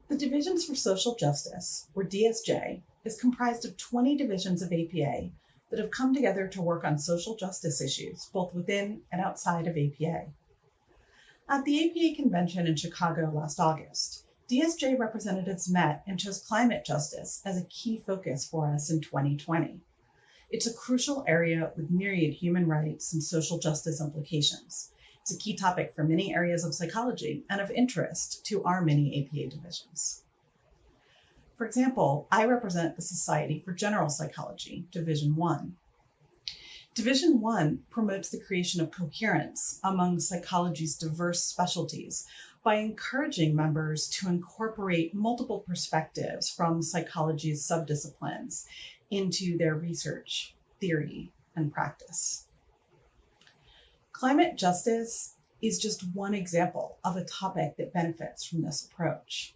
The Divisions for Social Justice, or DSJ, is comprised of 20 divisions of APA that have come together to work on social justice issues, both within and outside of APA. At the APA convention in Chicago last August, DSJ representatives met and chose climate justice as a key focus for us in 2020. It's a crucial area with myriad human rights and social justice implications. It's a key topic for many areas of psychology and of interest to our many APA divisions. For example, I represent the Society for General Psychology, Division 1. Division 1 promotes the creation of coherence among psychology's diverse specialties by encouraging members to incorporate multiple perspectives from psychology's subdisciplines into their research, theory, and practice. Climate justice is just one example of a topic that benefits from this approach.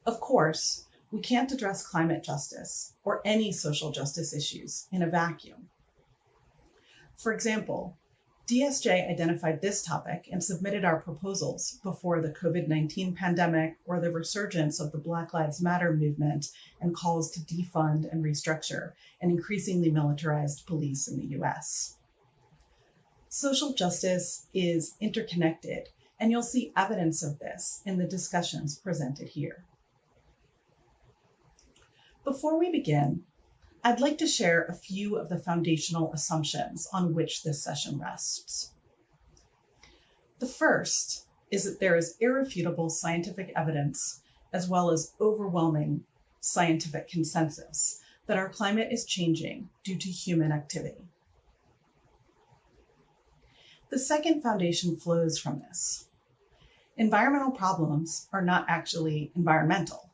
Of course, we can't address climate justice or any social justice issues in a vacuum. For example, DSJ identified this topic and submitted our proposals before the COVID-19 pandemic or the resurgence of the Black Lives Matter movement and calls to defund and restructure an increasingly militarized police in the US. Social justice is interconnected, and you'll see evidence of this in the discussions presented here. Before we begin, I'd like to share a few of the foundational assumptions on which this session rests. The first is that there is irrefutable scientific evidence, as well as overwhelming scientific consensus, that our climate is changing due to human activity. The second foundation flows from this. Environmental problems are not actually environmental.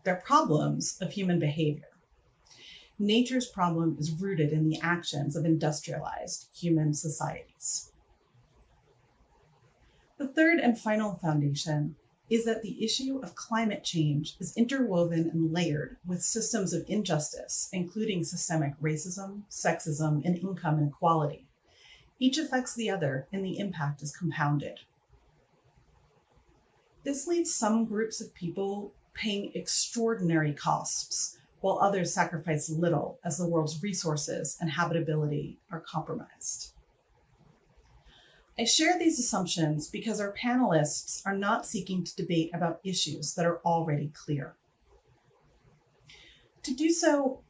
They're problems of human behavior. Nature's problem is rooted in the actions of industrialized human societies. The third and final foundation is that the issue of climate change is interwoven and layered with systems of injustice, including systemic racism, sexism, and income inequality. Each affects the other, and the impact is compounded. This leaves some groups of people paying extraordinary costs, while others sacrifice little as the world's resources and habitability are compromised. I share these assumptions because our panelists are not seeking to debate about issues that are already clear. To do so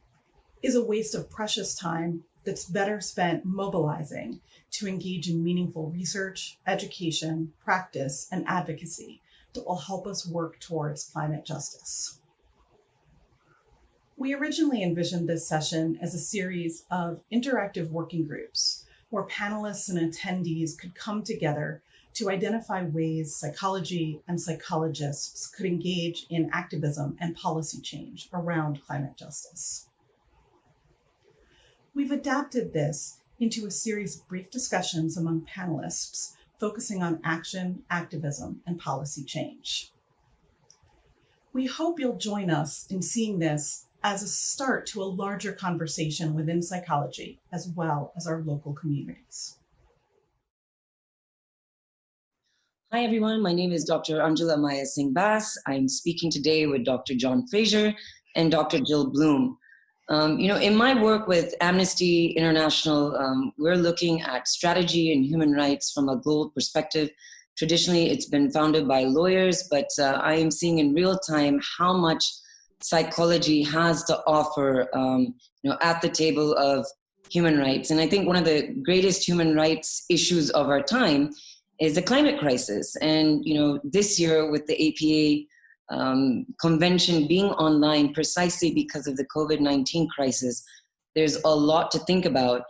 is a waste of precious time that's better spent mobilizing to engage in meaningful research, education, practice, and advocacy that will help us work towards climate justice. We originally envisioned this session as a series of interactive working groups where panelists and attendees could come together to identify ways psychology and psychologists could engage in activism and policy change around climate justice. We've adapted this into a series of brief discussions among panelists focusing on action, activism, and policy change. We hope you'll join us in seeing this as a start to a larger conversation within psychology, as well as our local communities. Hi, everyone. My name is Dr. Anjhula Singh Bais. I'm speaking today with Dr. John Fraser and Dr. Jill Bloom. In my work with Amnesty International, we're looking at strategy and human rights from a global perspective. Traditionally, it's been founded by lawyers, but I am seeing in real time how much psychology has to offer, at the table of human rights. And I think one of the greatest human rights issues of our time is the climate crisis. And, this year with the APA convention being online precisely because of the COVID-19 crisis, there's a lot to think about.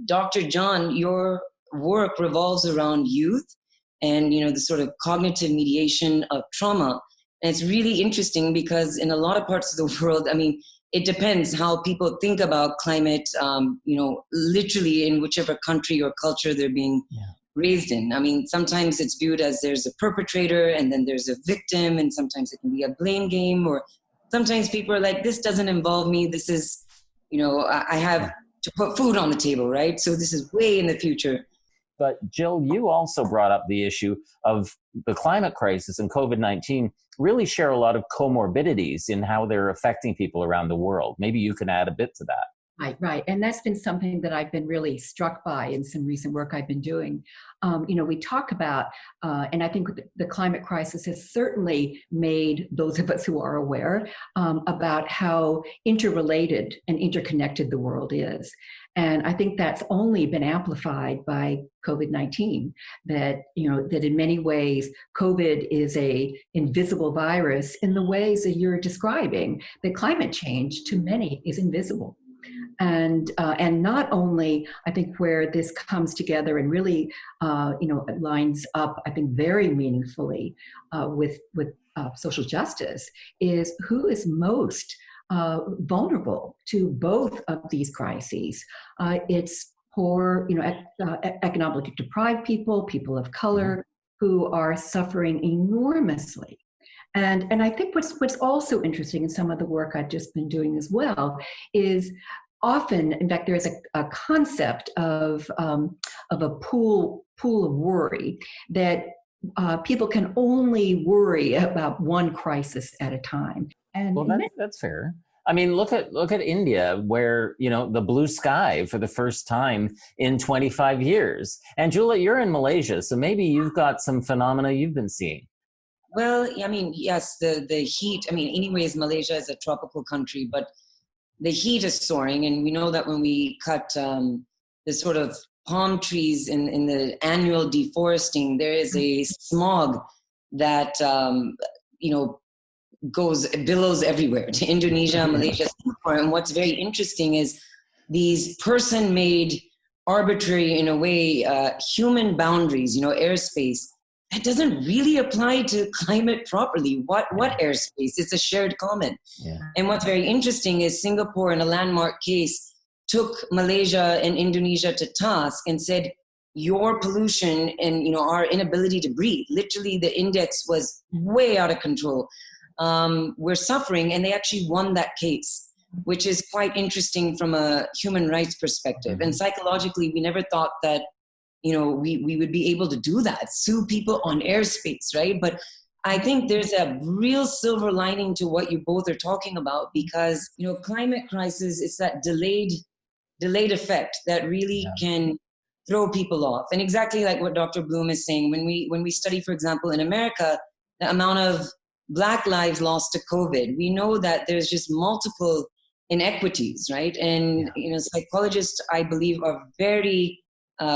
Dr. John, your work revolves around youth and, the sort of cognitive mediation of trauma. And it's really interesting because in a lot of parts of the world, it depends how people think about climate, literally in whichever country or culture they're being raised in. Sometimes it's viewed as there's a perpetrator and then there's a victim, and sometimes it can be a blame game, or sometimes people are like, this doesn't involve me. This is, I have to put food on the table, right? So this is way in the future. But Jill, you also brought up the issue of the climate crisis and COVID-19 really share a lot of comorbidities in how they're affecting people around the world. Maybe you can add a bit to that. Right. And that's been something that I've been really struck by in some recent work I've been doing. We talk about, and I think the climate crisis has certainly made those of us who are aware about how interrelated and interconnected the world is. And I think that's only been amplified by COVID-19, that in many ways, COVID is a invisible virus in the ways that you're describing, that climate change to many is invisible. And not only, I think, where this comes together and really, lines up, I think, very meaningfully with social justice, is who is most vulnerable to both of these crises. It's poor, economically deprived people of color, who are suffering enormously. And I think what's also interesting in some of the work I've just been doing as well is often, in fact, there's a concept of a pool of worry, that people can only worry about one crisis at a time. And well, that's fair. I mean, look at India, where, the blue sky for the first time in 25 years. Anjhula, you're in Malaysia, so maybe you've got some phenomena you've been seeing. Well, I mean, yes, the heat. I mean, anyways, Malaysia is a tropical country, but the heat is soaring, and we know that when we cut the sort of palm trees in the annual deforesting, there is a smog that billows everywhere to Indonesia, Malaysia, Singapore. And what's very interesting is these person-made, arbitrary, in a way, human boundaries, airspace, that doesn't really apply to climate properly. What airspace? It's a shared common. Yeah. And what's very interesting is Singapore, in a landmark case, took Malaysia and Indonesia to task and said, your pollution and our inability to breathe, literally the index was way out of control. We're suffering, and they actually won that case, which is quite interesting from a human rights perspective. And psychologically, we never thought that we would be able to do that, sue people on airspace, right? But I think there's a real silver lining to what you both are talking about, because, climate crisis is that delayed effect that really can throw people off. And exactly like what Dr. Bloom is saying, when we study, for example, in America, the amount of Black lives lost to COVID, we know that there's just multiple inequities, right? And, psychologists, I believe, are very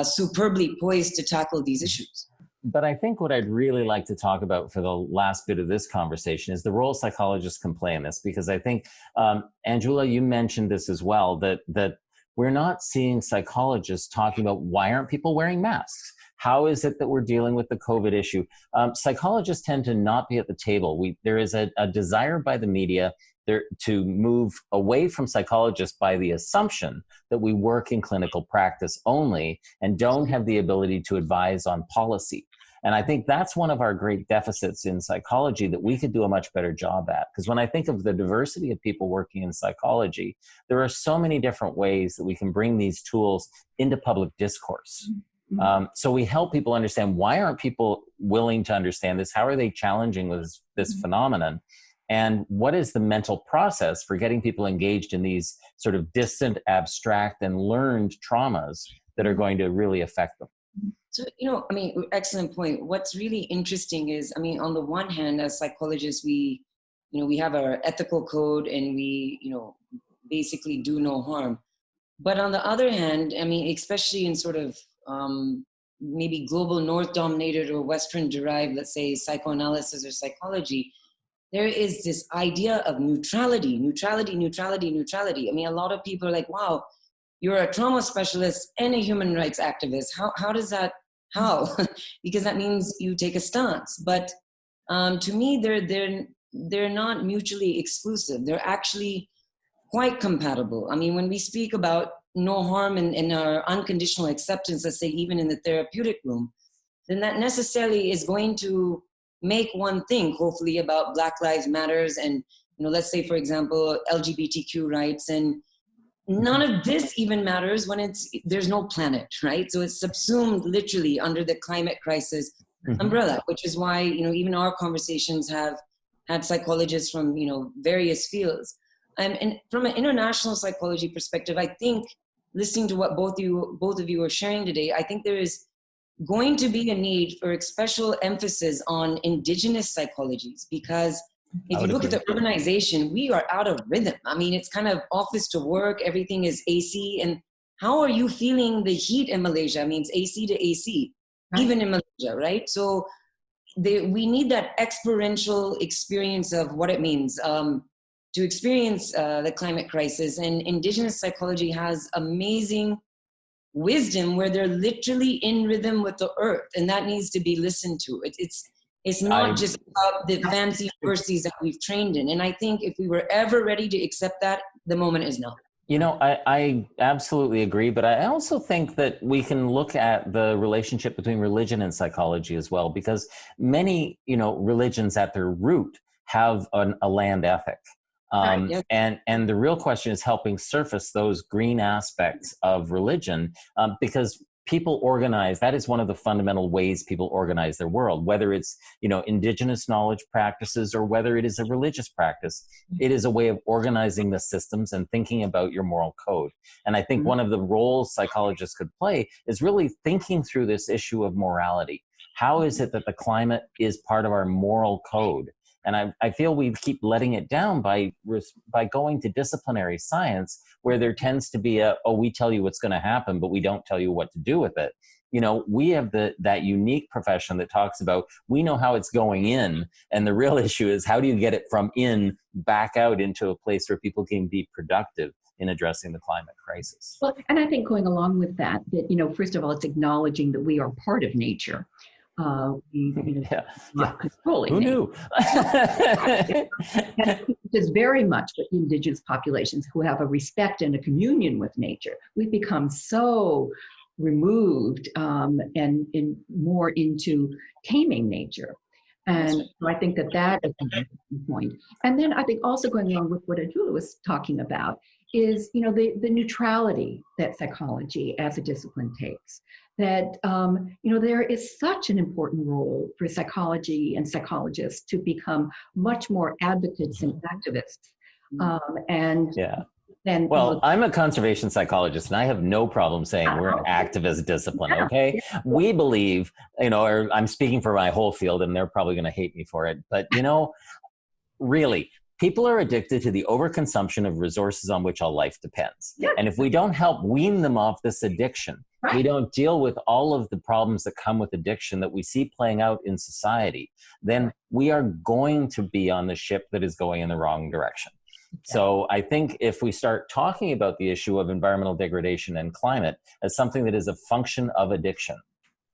superbly poised to tackle these issues. But I think what I'd really like to talk about for the last bit of this conversation is the role psychologists can play in this, because I think, Anjhula, you mentioned this as well, that we're not seeing psychologists talking about why aren't people wearing masks? How is it that we're dealing with the COVID issue? Psychologists tend to not be at the table. There is a desire by the media to move away from psychologists by the assumption that we work in clinical practice only and don't have the ability to advise on policy. And I think that's one of our great deficits in psychology that we could do a much better job at. Because when I think of the diversity of people working in psychology, there are so many different ways that we can bring these tools into public discourse. So we help people understand, why aren't people willing to understand this? How are they challenging this phenomenon? And what is the mental process for getting people engaged in these sort of distant, abstract, and learned traumas that are going to really affect them? So, excellent point. What's really interesting is, on the one hand, as psychologists, we have our ethical code, and we, basically do no harm. But on the other hand, especially in sort of maybe global North dominated or Western derived, let's say, psychoanalysis or psychology, there is this idea of neutrality. A lot of people are like, wow, you're a trauma specialist and a human rights activist. How does that, because that means you take a stance. But to me, they're not mutually exclusive. They're actually quite compatible. When we speak about no harm and our unconditional acceptance, let's say even in the therapeutic room, then that necessarily is going to make one think, hopefully, about Black Lives Matters and, let's say, for example, LGBTQ rights. And none of this even matters when there's no planet, right? So it's subsumed literally under the climate crisis umbrella, which is why, even our conversations have had psychologists from, various fields. And from an international psychology perspective, I think listening to what both of you are sharing today, I think there is going to be a need for a special emphasis on indigenous psychologies, because if you look at the urbanization, we are out of rhythm. I mean, it's kind of office to work, everything is AC. And how are you feeling the heat in Malaysia? I mean, it's AC to AC, right, even in Malaysia, right? So we need that experiential experience of what it means to experience the climate crisis. And indigenous psychology has amazing wisdom where they're literally in rhythm with the earth, and that needs to be listened to. It's not just about the fancy verses that we've trained in. And I think if we were ever ready to accept that, the moment is now. I absolutely agree, but I also think that we can look at the relationship between religion and psychology as well, because many, religions at their root have a land ethic. And the real question is helping surface those green aspects of religion, because people organize. That is one of the fundamental ways people organize their world, whether it's, indigenous knowledge practices or whether it is a religious practice. It is a way of organizing the systems and thinking about your moral code. And I think one of the roles psychologists could play is really thinking through this issue of morality. How is it that the climate is part of our moral code? And I feel we keep letting it down by going to disciplinary science, where there tends to be we tell you what's going to happen, but we don't tell you what to do with it. We have that unique profession that talks about, we know how it's going in, and the real issue is how do you get it from in back out into a place where people can be productive in addressing the climate crisis. Well, and I think going along with that, first of all, it's acknowledging that we are part of nature. Not controlling. Who knew? It's very much what indigenous populations who have a respect and a communion with nature. We've become so removed and more into taming nature. And so I think that is a important point. And then I think also going along with what Anjhula was talking about is, the neutrality that psychology as a discipline takes. That, there is such an important role for psychology and psychologists to become much more advocates and activists. I'm a conservation psychologist, and I have no problem saying we're an activist discipline, okay? We believe, or I'm speaking for my whole field, and they're probably going to hate me for it, but, really, people are addicted to the overconsumption of resources on which all life depends. Yeah. And if we don't help wean them off this addiction, we don't deal with all of the problems that come with addiction that we see playing out in society, then we are going to be on the ship that is going in the wrong direction. So I think if we start talking about the issue of environmental degradation and climate as something that is a function of addiction,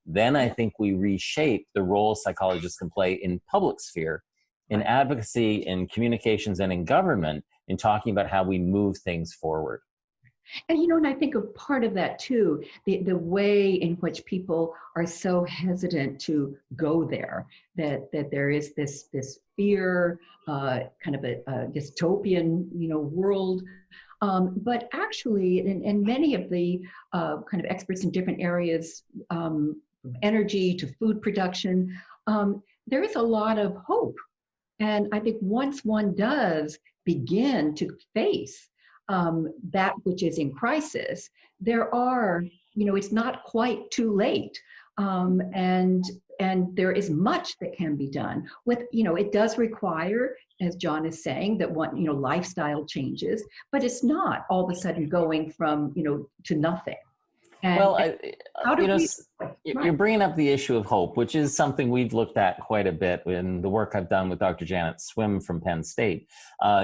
then I think we reshape the role psychologists can play in public sphere, in advocacy, in communications, and in government, in talking about how we move things forward. And and I think a part of that too, the way in which people are so hesitant to go there, that there is this fear, kind of a dystopian world. But actually, and many of the kind of experts in different areas, from energy to food production, there is a lot of hope. And I think once one does begin to face that which is in crisis, there are, it's not quite too late. And there is much that can be done with, it does require, as John is saying, that one, lifestyle changes, but it's not all of a sudden going from, to nothing. And, you're bringing up the issue of hope, which is something we've looked at quite a bit in the work I've done with Dr. Janet Swim from Penn State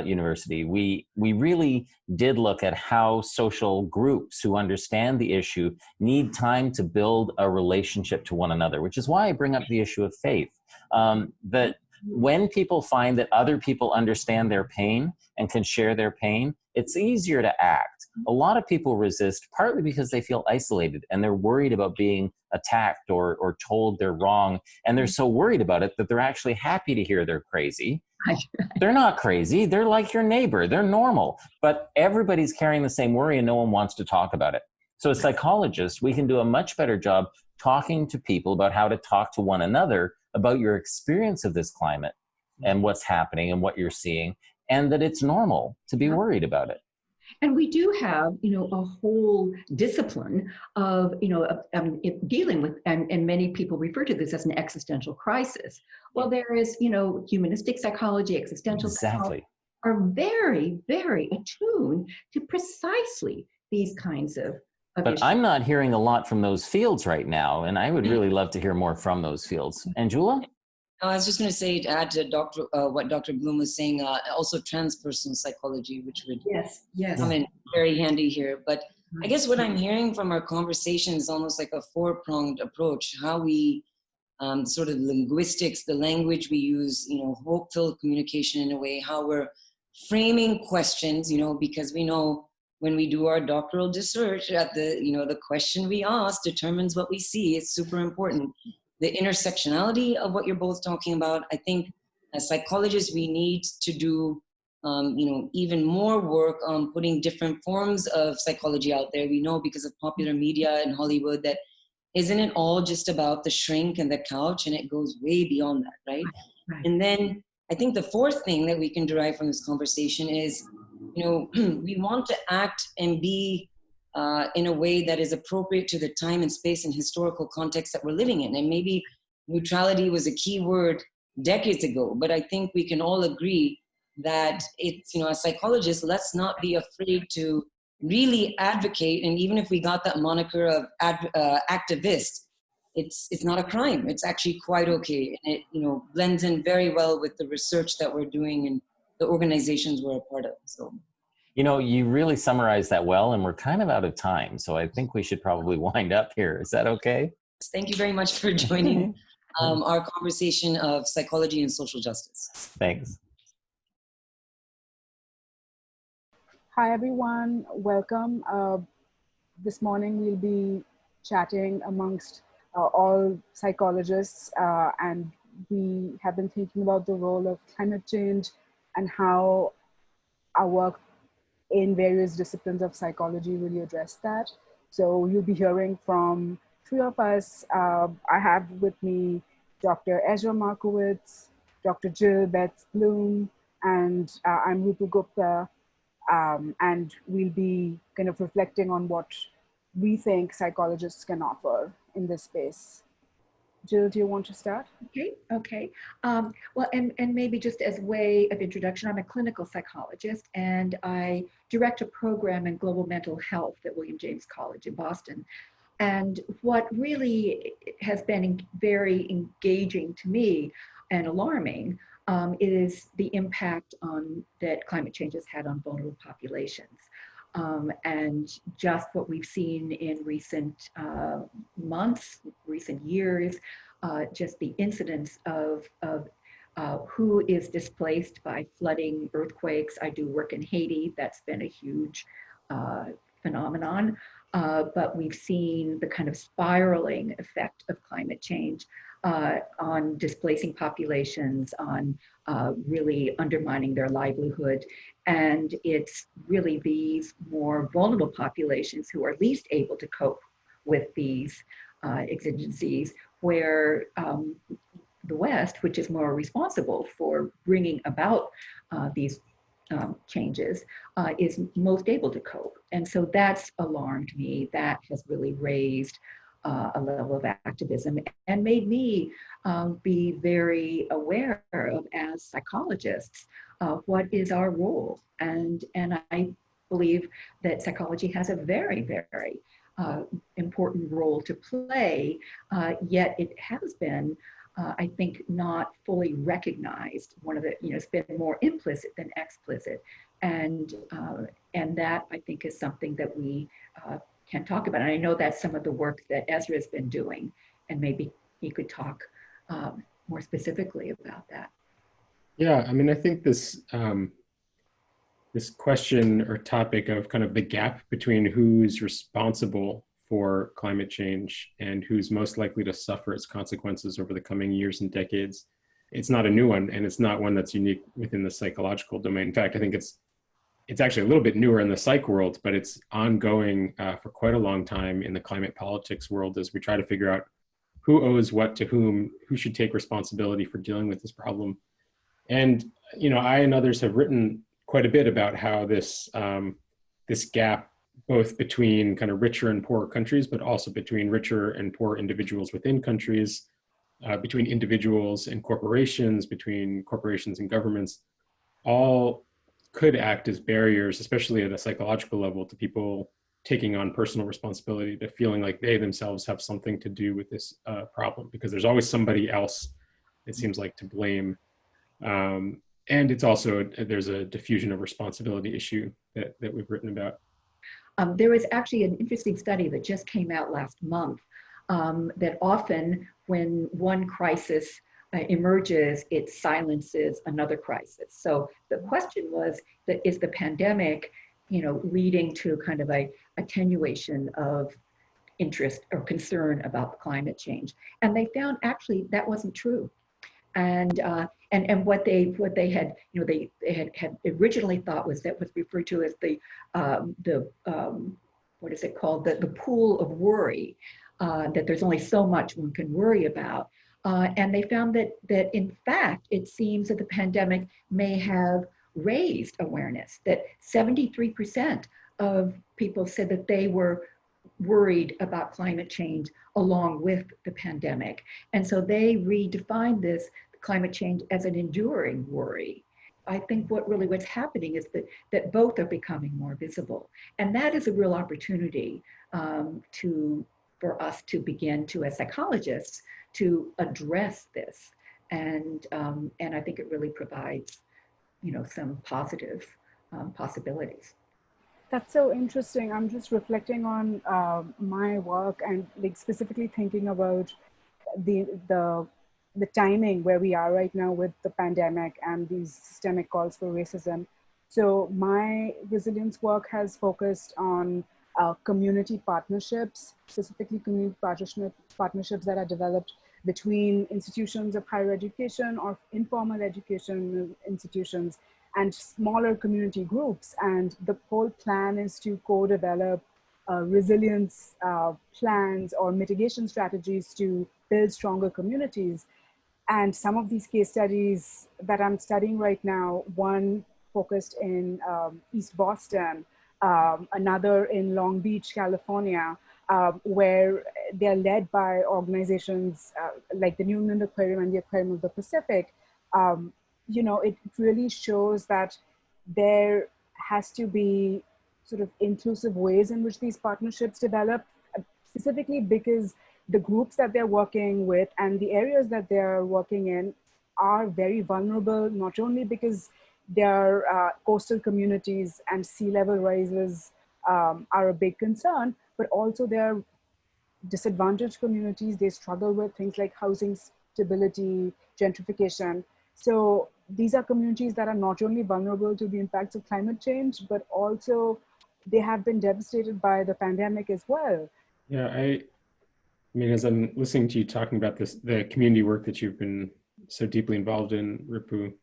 University. We really did look at how social groups who understand the issue need time to build a relationship to one another, which is why I bring up the issue of faith. That when people find that other people understand their pain and can share their pain, it's easier to act. A lot of people resist partly because they feel isolated and they're worried about being attacked or told they're wrong. And they're so worried about it that they're actually happy to hear they're crazy They're not crazy. They're like your neighbor. They're normal. But everybody's carrying the same worry and no one wants to talk about it. So as psychologists, we can do a much better job talking to people about how to talk to one another about your experience of this climate and what's happening and what you're seeing, and that it's normal to be worried about it. And we do have, a whole discipline of, dealing with, and many people refer to this as an existential crisis. Well, there is, humanistic psychology, existential psychology are very, very attuned to precisely these kinds of But issues. I'm not hearing a lot from those fields right now, and I would really love to hear more from those fields. Anjhula? I was just going to say, to add to what Dr. Bloom was saying, also transpersonal psychology, which would come in very handy here. But I guess what I'm hearing from our conversation is almost like a four-pronged approach, how we sort of linguistics, the language we use, hope-filled communication in a way, how we're framing questions, because we know when we do our doctoral research at the question we ask determines what we see. It's super important. The intersectionality of what you're both talking about. I think as psychologists, we need to do, even more work on putting different forms of psychology out there. We know because of popular media in Hollywood that isn't it all just about the shrink and the couch, and it goes way beyond that, right? And then I think the fourth thing that we can derive from this conversation is, we want to act and be in a way that is appropriate to the time and space and historical context that we're living in. And maybe neutrality was a key word decades ago, but I think we can all agree that it's, as psychologists, let's not be afraid to really advocate. And even if we got that moniker of activist, it's not a crime. It's actually quite okay. And it, blends in very well with the research that we're doing and the organizations we're a part of. So. You really summarized that well, and we're kind of out of time. So I think we should probably wind up here. Is that okay? Thank you very much for joining our conversation of psychology and social justice. Thanks. Hi, everyone. Welcome. This morning, we'll be chatting amongst all psychologists, and we have been thinking about the role of climate change and how our work in various disciplines of psychology really address that. So you'll be hearing from three of us. I have with me Dr. Ezra Markowitz, Dr. Jill Betz Bloom, and I'm Rupu Gupta. And we'll be kind of reflecting on what we think psychologists can offer in this space. Jill, do you want to start? Okay. Well, and maybe just as a way of introduction, I'm a clinical psychologist and I direct a program in global mental health at William James College in Boston. And what really has been very engaging to me and alarming is the impact that climate change has had on vulnerable populations. And just what we've seen in recent months, recent years, just the incidence of who is displaced by flooding, earthquakes. I do work in Haiti. That's been a huge phenomenon. But we've seen the kind of spiraling effect of climate change on displacing populations, on really undermining their livelihood. And it's really these more vulnerable populations who are least able to cope with these exigencies, where the West, which is more responsible for bringing about these changes, is most able to cope. And so that's alarmed me. That has really raised a level of activism and made me be very aware of, as psychologists, what is our role. And I believe that psychology has a very, very important role to play, yet it has been, I think, not fully recognized. It's been more implicit than explicit. And that, I think, is something that we can talk about. And I know that's some of the work that Ezra has been doing, and maybe he could talk more specifically about that. Yeah, I mean, I think this this question or topic of kind of the gap between who's responsible for climate change and who's most likely to suffer its consequences over the coming years and decades it's not a new one, and it's not one that's unique within the psychological domain. In fact, I think it's actually a little bit newer in the psych world, but it's ongoing for quite a long time in the climate politics world as we try to figure out who owes what to whom, who should take responsibility for dealing with this problem. And, I and others have written quite a bit about how this gap, both between kind of richer and poorer countries, but also between richer and poor individuals within countries, between individuals and corporations, between corporations and governments, all could act as barriers, especially at a psychological level, to people taking on personal responsibility, to feeling like they themselves have something to do with this problem, because there's always somebody else, it seems like, to blame. And it's also, there's a diffusion of responsibility issue that we've written about. There was actually an interesting study that just came out last month that often when one crisis emerges, it silences another crisis. So the question was that is the pandemic, leading to kind of a attenuation of interest or concern about climate change? And they found actually that wasn't true. And what they had, they had originally thought was that was referred to as the what is it called, the pool of worry, that there's only so much one can worry about. And they found that in fact, it seems that the pandemic may have raised awareness, that 73% of people said that they were worried about climate change along with the pandemic. And so they redefined this climate change as an enduring worry. I think what's happening is that both are becoming more visible. And that is a real opportunity for us to begin to, as psychologists, to address this. And I think it really provides, some positive possibilities. That's so interesting. I'm just reflecting on my work and specifically thinking about the timing where we are right now with the pandemic and these systemic calls for racism. So my resilience work has focused on community partnerships, specifically community partnerships that are developed between institutions of higher education or informal education institutions and smaller community groups. And the whole plan is to co-develop resilience plans or mitigation strategies to build stronger communities. And some of these case studies that I'm studying right now, one focused in East Boston, another in Long Beach, California, where they're led by organizations like the New England Aquarium and the Aquarium of the Pacific. It really shows that there has to be sort of inclusive ways in which these partnerships develop, specifically because the groups that they're working with and the areas that they're working in are very vulnerable, not only because their coastal communities and sea level rises are a big concern, but also their disadvantaged communities. They struggle with things like housing stability, gentrification. So these are communities that are not only vulnerable to the impacts of climate change, but also they have been devastated by the pandemic as well. Yeah, I mean, as I'm listening to you talking about the community work that you've been so deeply involved in, Rupu, it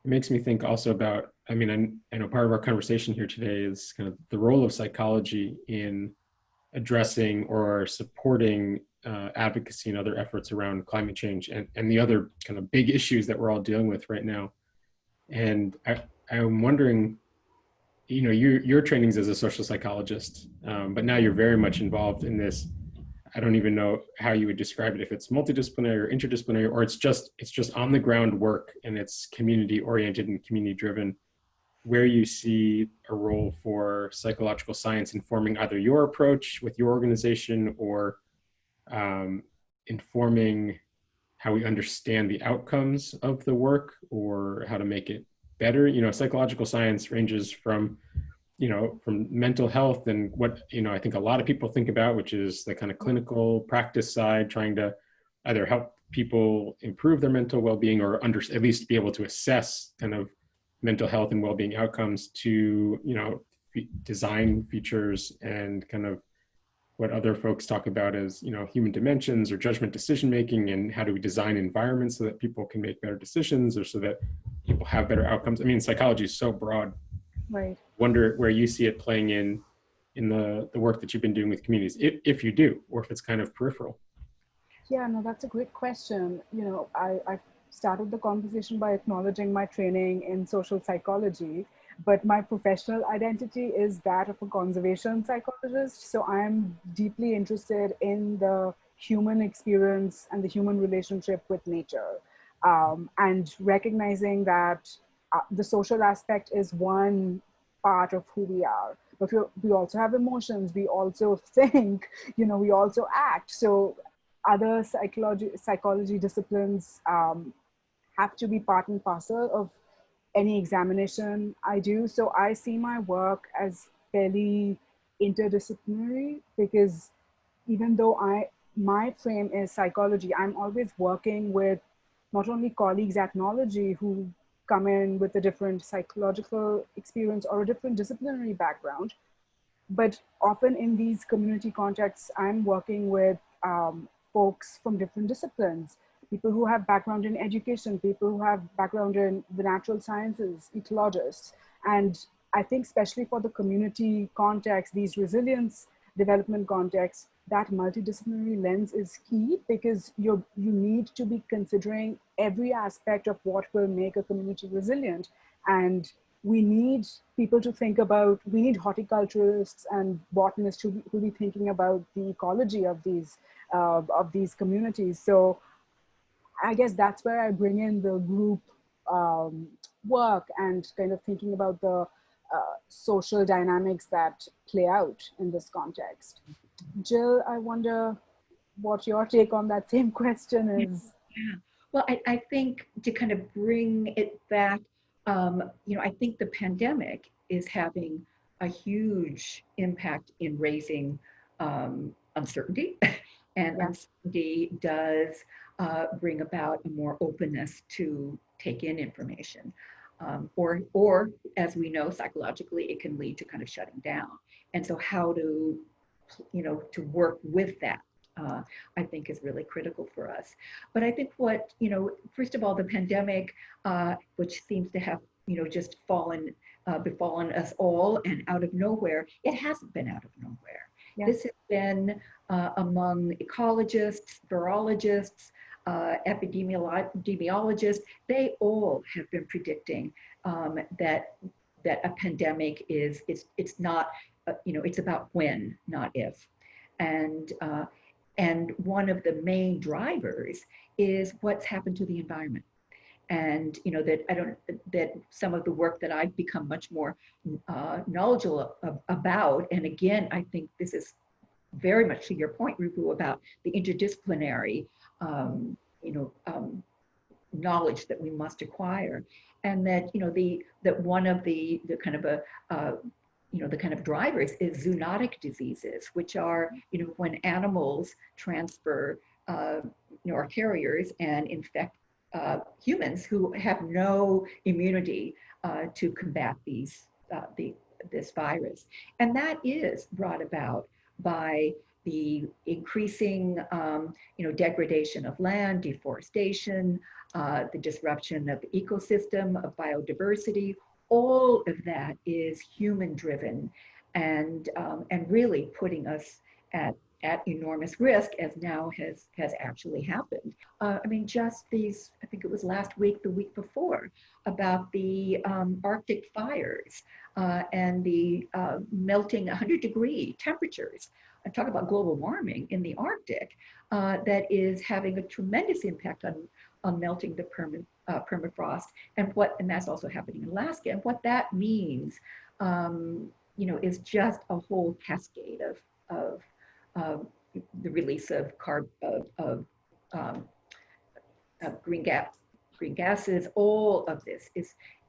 makes me think also about, I know part of our conversation here today is kind of the role of psychology in addressing or supporting advocacy and other efforts around climate change and the other kind of big issues that we're all dealing with right now. And I'm wondering, your trainings as a social psychologist, but now you're very much involved in this. I don't even know how you would describe it, if it's multidisciplinary or interdisciplinary, or it's just on the ground work and it's community oriented and community driven, where you see a role for psychological science informing either your approach with your organization or informing how we understand the outcomes of the work or how to make it better. Psychological science ranges from mental health and what, I think a lot of people think about, which is the kind of clinical practice side, trying to either help people improve their mental well-being or at least be able to assess kind of mental health and well-being outcomes, to, design features and kind of what other folks talk about as, you know, human dimensions or judgment decision making, and how do we design environments so that people can make better decisions or so that people have better outcomes. I mean, psychology is so broad. Right. Wonder where you see it playing in the work that you've been doing with communities, if you do, or if it's kind of peripheral. Yeah, no, that's a great question. You know, I started the conversation by acknowledging my training in social psychology, but my professional identity is that of a conservation psychologist. So I'm deeply interested in the human experience and the human relationship with nature, and recognizing that the social aspect is one part of who we are. But we also have emotions, we also think, you know, we also act. So other psychology disciplines have to be part and parcel of any examination I do. So I see my work as fairly interdisciplinary, because even though my frame is psychology, I'm always working with not only colleagues at Knowledge who come in with a different psychological experience or a different disciplinary background, but often in these community contexts, I'm working with folks from different disciplines, people who have background in education, people who have background in the natural sciences, ecologists. And I think especially for the community context, these resilience development contexts, that multidisciplinary lens is key, because you need to be considering every aspect of what will make a community resilient. And we need people to think about, we need horticulturists and botanists to be thinking about the ecology of these communities. So I guess that's where I bring in the group work and kind of thinking about the social dynamics that play out in this context. Jill, I wonder what your take on that same question is. Yeah. Well, I think to kind of bring it back, you know, I think the pandemic is having a huge impact in raising uncertainty, and Yeah. uncertainty does bring about a more openness to take in information, or as we know psychologically, it can lead to kind of shutting down. And so, how to, you know, to work with that, I think is really critical for us. But I think what, you know, first of all, the pandemic, which seems to have, you know, just befallen us all and out of nowhere, it hasn't been out of nowhere. Yeah. This has been among ecologists, virologists, epidemiologists. They all have been predicting that a pandemic it's not, you know, it's about when, not if. And one of the main drivers is what's happened to the environment. And you know that some of the work that I've become much more knowledgeable about, and again, I think this is very much to your point, Rupu, about the interdisciplinary, you know, knowledge that we must acquire, and that, you know, that one of the kind of you know, the kind of drivers is zoonotic diseases, which are, you know, when animals transfer, you know, are carriers and infect humans who have no immunity to combat this virus. And that is brought about by the increasing, you know, degradation of land, deforestation, the disruption of the ecosystem, of biodiversity. All of that is human-driven, and really putting us at enormous risk, as now has actually happened. I mean, just these, I think it was last week, the week before, about the Arctic fires and the melting 100-degree temperatures. I talk about global warming in the Arctic that is having a tremendous impact on melting the permafrost, and that's also happening in Alaska. And what that means, you know, is just a whole cascade of the release of green gases. All of this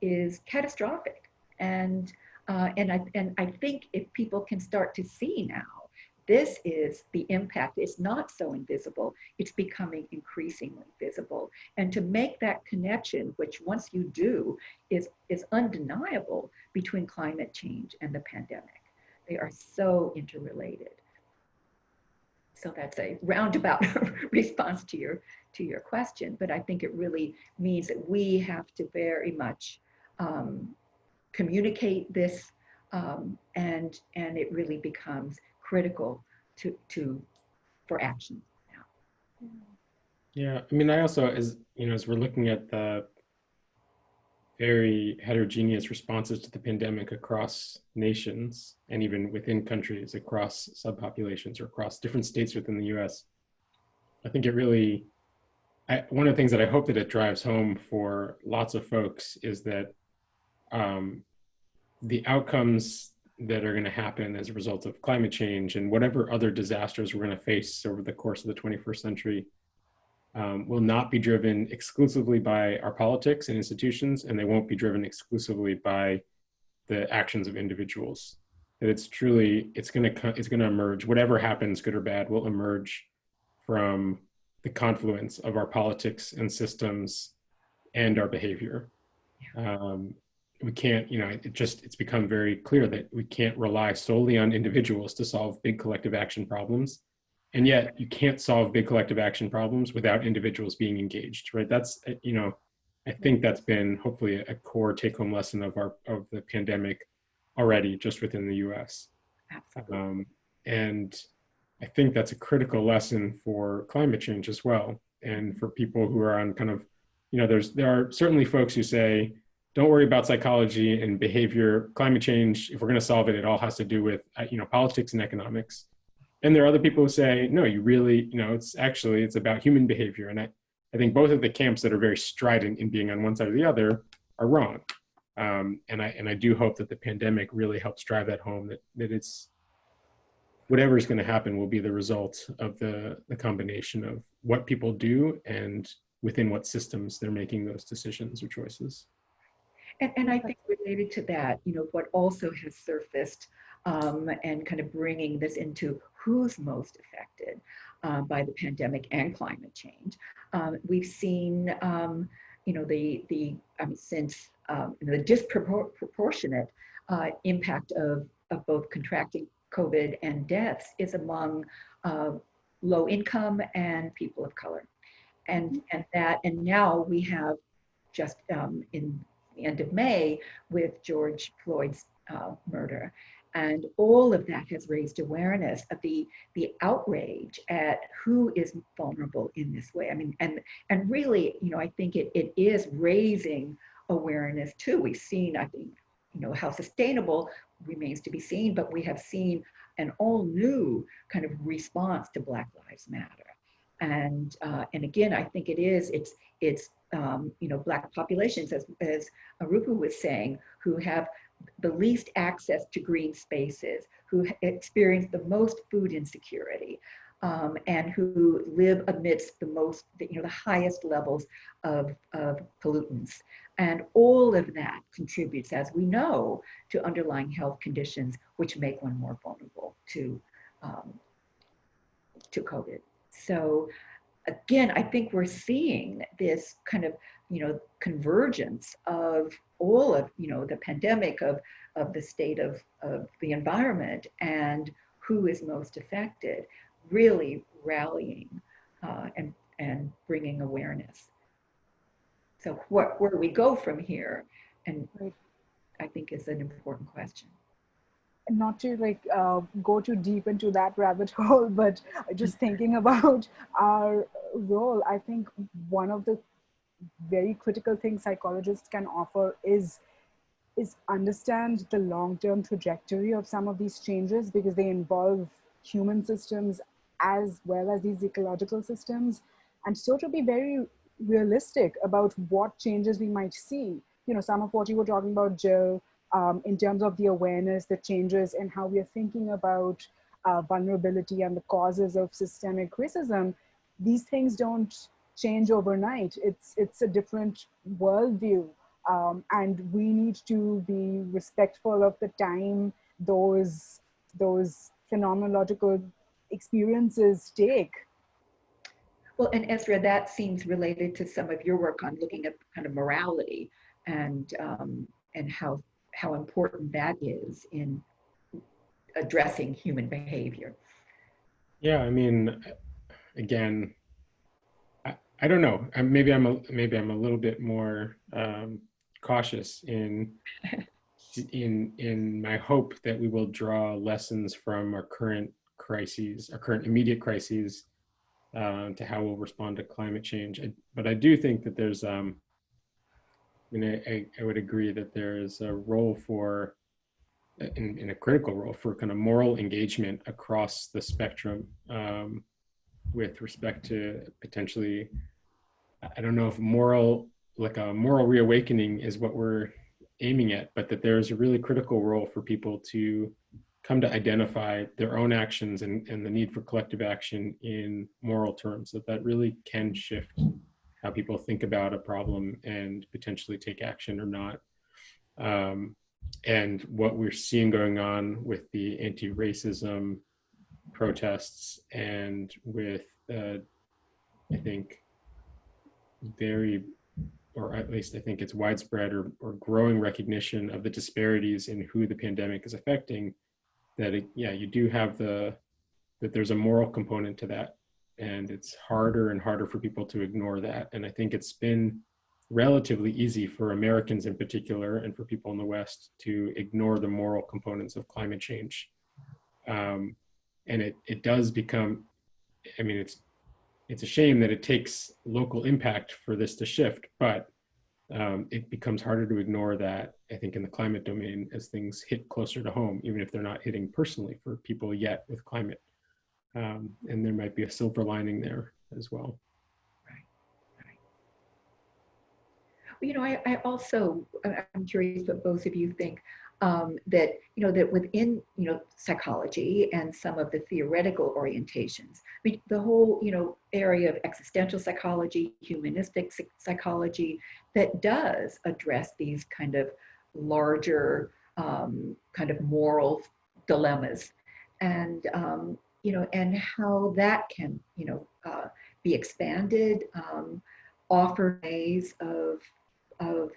is catastrophic, and I think if people can start to see now, this is the impact. It's not so invisible. It's becoming increasingly visible. And to make that connection, which once you do, is undeniable, between climate change and the pandemic. They are so interrelated. So that's a roundabout response to your question, but I think it really means that we have to very much communicate this, and it really becomes critical for action now. Yeah, I mean, I also, as we're looking at the very heterogeneous responses to the pandemic across nations and even within countries, across subpopulations or across different states within the US, I think it really, one of the things that I hope that it drives home for lots of folks is that the outcomes that are going to happen as a result of climate change and whatever other disasters we're going to face over the course of the 21st century will not be driven exclusively by our politics and institutions, and they won't be driven exclusively by the actions of individuals. That it's truly, it's going to emerge, whatever happens, good or bad, will emerge from the confluence of our politics and systems and our behavior. We can't, it's become very clear that we can't rely solely on individuals to solve big collective action problems. And yet you can't solve big collective action problems without individuals being engaged, right? That's, I think that's been hopefully a core take-home lesson of the pandemic already, just within the US. And I think that's a critical lesson for climate change as well. And for people who are on kind of, there are certainly folks who say, don't worry about psychology and behavior, climate change, if we're gonna solve it, it all has to do with, politics and economics. And there are other people who say, no, you really, it's about human behavior. And I think both of the camps that are very strident in being on one side or the other are wrong. And I do hope that the pandemic really helps drive that home, that it's, whatever is going to happen will be the result of the combination of what people do and within what systems they're making those decisions or choices. And I think related to that, what also has surfaced and kind of bringing this into who's most affected by the pandemic and climate change. We've seen, since the disproportionate impact of both contracting COVID and deaths is among low income and people of color. And now we have just in the end of May with George Floyd's murder. And all of that has raised awareness of the outrage at who is vulnerable in this way. I mean, and really, I think it is raising awareness too. We've seen, I think, how sustainable remains to be seen, but we have seen an all new kind of response to Black Lives Matter. And again, I think it's Black populations, as Rupu was saying, who have the least access to green spaces, who experience the most food insecurity, and who live amidst the highest levels of pollutants. And all of that contributes, as we know, to underlying health conditions, which make one more vulnerable to COVID. So again, I think we're seeing this kind of, convergence of all of, the pandemic, of the state of the environment and who is most affected, really rallying and bringing awareness. So where do we go from here? And I think is an important question. Not to go too deep into that rabbit hole, but just thinking about our role, I think one of the very critical things psychologists can offer is understand the long-term trajectory of some of these changes, because they involve human systems as well as these ecological systems. And so to be very realistic about what changes we might see, some of what you were talking about, Jill, in terms of the awareness, the changes in how we are thinking about vulnerability and the causes of systemic racism, these things don't change overnight. It's a different worldview, and we need to be respectful of the time those phenomenological experiences take. Well, and Ezra, that seems related to some of your work on looking at kind of morality and how important that is in addressing human behavior. Yeah, I mean, again, I don't know. Maybe I'm a little bit more cautious in my hope that we will draw lessons from our current crises, our current immediate crises, to how we'll respond to climate change. But I do think that there's, I mean, I would agree that there is a role for, in a critical role for kind of moral engagement across the spectrum, with respect to potentially, I don't know if like a moral reawakening is what we're aiming at, but that there's a really critical role for people to come to identify their own actions and the need for collective action in moral terms, that really can shift how people think about a problem and potentially take action or not. And what we're seeing going on with the anti-racism protests and with, I think, very, or at least I think it's widespread or growing recognition of the disparities in who the pandemic is affecting, that you do have that there's a moral component to that, and it's harder and harder for people to ignore that. And I think it's been relatively easy for Americans in particular, and for people in the West, to ignore the moral components of climate change. And it does become, I mean, it's a shame that it takes local impact for this to shift, but it becomes harder to ignore that, I think, in the climate domain as things hit closer to home, even if they're not hitting personally for people yet with climate. And there might be a silver lining there as well. You know, I also, I'm curious what both of you think, that, that within, psychology and some of the theoretical orientations, I mean, the whole, area of existential psychology, humanistic psychology, that does address these kind of larger, kind of moral dilemmas, and, and how that can, be expanded, offer ways of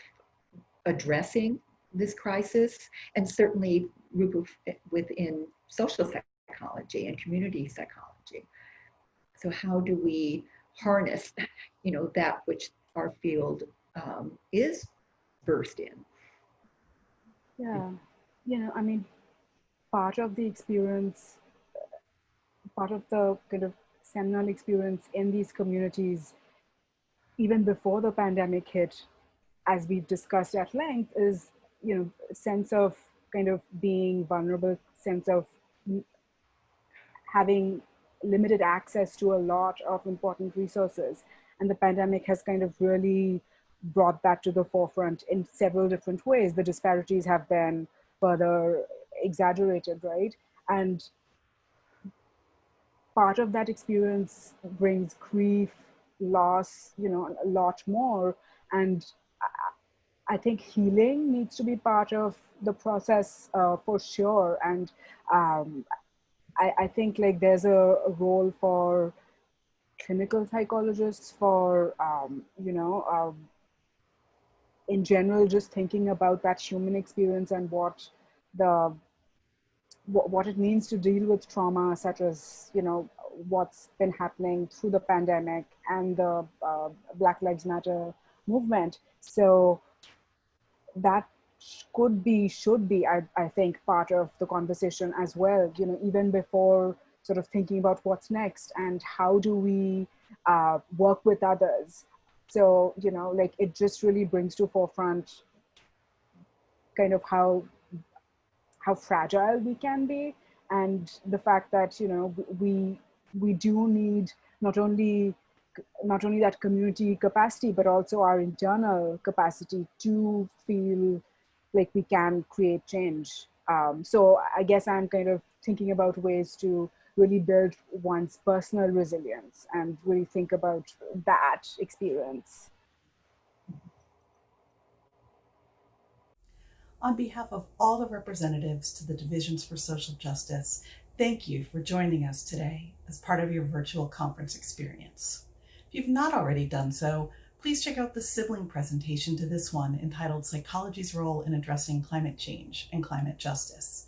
addressing this crisis, and certainly Rupu within social psychology and community psychology. So how do we harness, that which our field is versed in? Yeah, I mean, part of the experience, part of the kind of seminal experience in these communities, even before the pandemic hit, as we've discussed at length, is, sense of kind of being vulnerable, sense of having limited access to a lot of important resources. And the pandemic has kind of really brought that to the forefront in several different ways. The disparities have been further exaggerated, right? And part of that experience brings grief, loss, a lot more. And I think healing needs to be part of the process, for sure. And I think like there's a role for clinical psychologists, for, in general, just thinking about that human experience and what it means to deal with trauma, such as, what's been happening through the pandemic and the Black Lives Matter movement. So that should be, I think, part of the conversation as well, even before sort of thinking about what's next and how do we work with others. So, like it just really brings to forefront kind of how fragile we can be, and the fact that, we do need not only that community capacity, but also our internal capacity to feel like we can create change. So I guess I'm kind of thinking about ways to really build one's personal resilience and really think about that experience. On behalf of all the representatives to the Divisions for Social Justice, thank you for joining us today as part of your virtual conference experience. If you've not already done so, please check out the sibling presentation to this one entitled Psychology's Role in Addressing Climate Change and Climate Justice.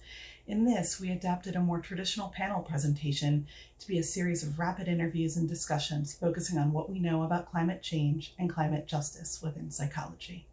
In this, we adapted a more traditional panel presentation to be a series of rapid interviews and discussions focusing on what we know about climate change and climate justice within psychology.